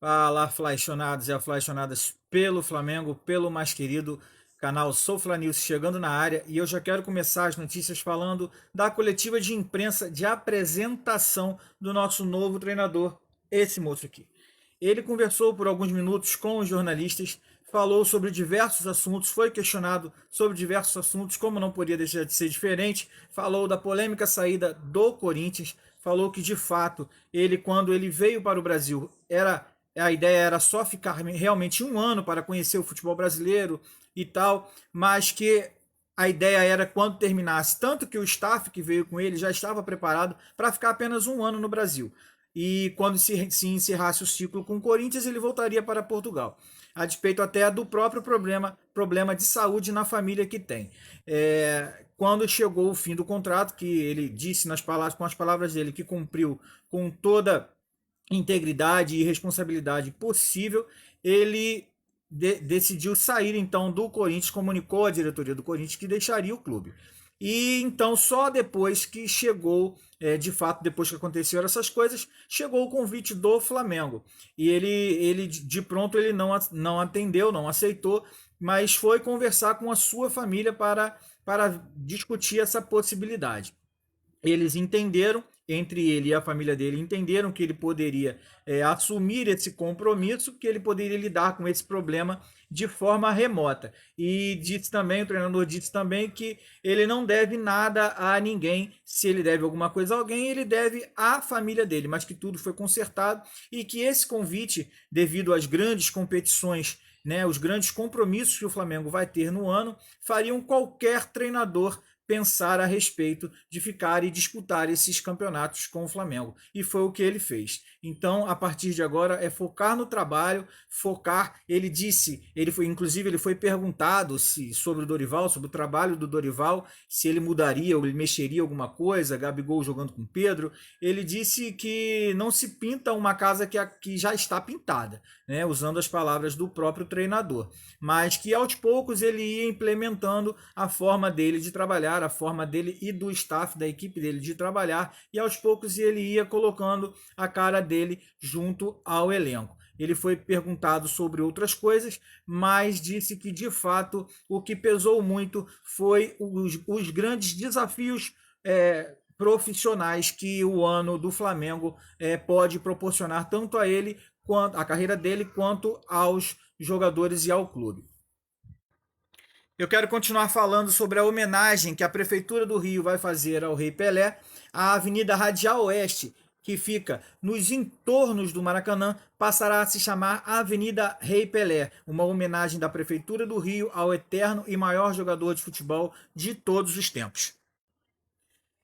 Fala, aflaixonados e aflaixonadas pelo Flamengo, pelo mais querido canal Sou Fla News chegando na área, e eu já quero começar as notícias falando da coletiva de imprensa de apresentação do nosso novo treinador, esse moço aqui. Ele conversou por alguns minutos com os jornalistas, falou sobre diversos assuntos, foi questionado sobre diversos assuntos, como não podia deixar de ser diferente, falou da polêmica saída do Corinthians, falou que de fato ele, quando ele veio para o Brasil, a ideia era só ficar realmente um ano para conhecer o futebol brasileiro e tal, mas que a ideia era quando terminasse, tanto que o staff que veio com ele já estava preparado para ficar apenas um ano no Brasil. E quando se encerrasse o ciclo com o Corinthians, ele voltaria para Portugal, a despeito até do próprio problema de saúde na família que tem. Quando chegou o fim do contrato, que ele disse com as palavras dele que cumpriu com toda integridade e responsabilidade possível, ele decidiu sair então do Corinthians, comunicou à diretoria do Corinthians que deixaria o clube. E então só depois que chegou, de fato, depois que aconteceram essas coisas, chegou o convite do Flamengo. E ele de pronto ele não atendeu, não aceitou, mas foi conversar com a sua família para discutir essa possibilidade. Eles entenderam, entre ele e a família dele, entenderam que ele poderia assumir esse compromisso, que ele poderia lidar com esse problema de forma remota. E disse também, o treinador disse também que ele não deve nada a ninguém. Se ele deve alguma coisa a alguém, ele deve à família dele, mas que tudo foi consertado e que esse convite, devido às grandes competições, né, os grandes compromissos que o Flamengo vai ter no ano, fariam qualquer treinador pensar a respeito de ficar e disputar esses campeonatos com o Flamengo. E foi o que ele fez. Então, a partir de agora, é focar no trabalho, focar. Ele disse, inclusive, ele foi perguntado sobre o Dorival, sobre o trabalho do Dorival, se ele mudaria ou ele mexeria alguma coisa, Gabigol jogando com Pedro. Ele disse que não se pinta uma casa que já está pintada, né, usando as palavras do próprio treinador, mas que aos poucos ele ia implementando a forma dele de trabalhar, a forma dele e do staff, da equipe dele de trabalhar, e aos poucos ele ia colocando a cara dele junto ao elenco. Ele foi perguntado sobre outras coisas, mas disse que de fato o que pesou muito foi os grandes desafios profissionais que o ano do Flamengo pode proporcionar tanto a ele, quanto a carreira dele, quanto aos jogadores e ao clube. Eu quero continuar falando sobre a homenagem que a Prefeitura do Rio vai fazer ao Rei Pelé, a Avenida Radial Oeste, que fica nos entornos do Maracanã, passará a se chamar Avenida Rei Pelé, uma homenagem da Prefeitura do Rio ao eterno e maior jogador de futebol de todos os tempos.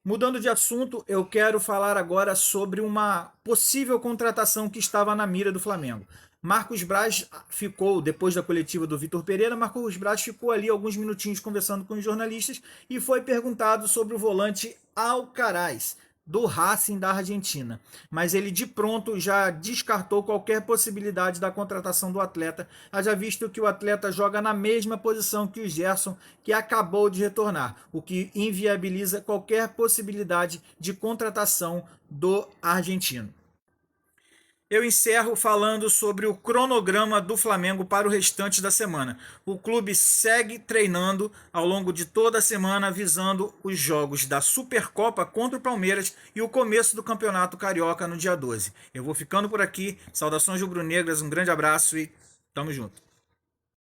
Mudando de assunto, eu quero falar agora sobre uma possível contratação que estava na mira do Flamengo. Marcos Braz ficou, depois da coletiva do Vitor Pereira, Marcos Braz ficou ali alguns minutinhos conversando com os jornalistas e foi perguntado sobre o volante Alcaraz, do Racing da Argentina. Mas ele de pronto já descartou qualquer possibilidade da contratação do atleta, haja visto que o atleta joga na mesma posição que o Gerson, que acabou de retornar, o que inviabiliza qualquer possibilidade de contratação do argentino. Eu encerro falando sobre o cronograma do Flamengo para o restante da semana. O clube segue treinando ao longo de toda a semana, visando os jogos da Supercopa contra o Palmeiras e o começo do Campeonato Carioca no dia 12. Eu vou ficando por aqui. Saudações rubro-negras, um grande abraço e tamo junto.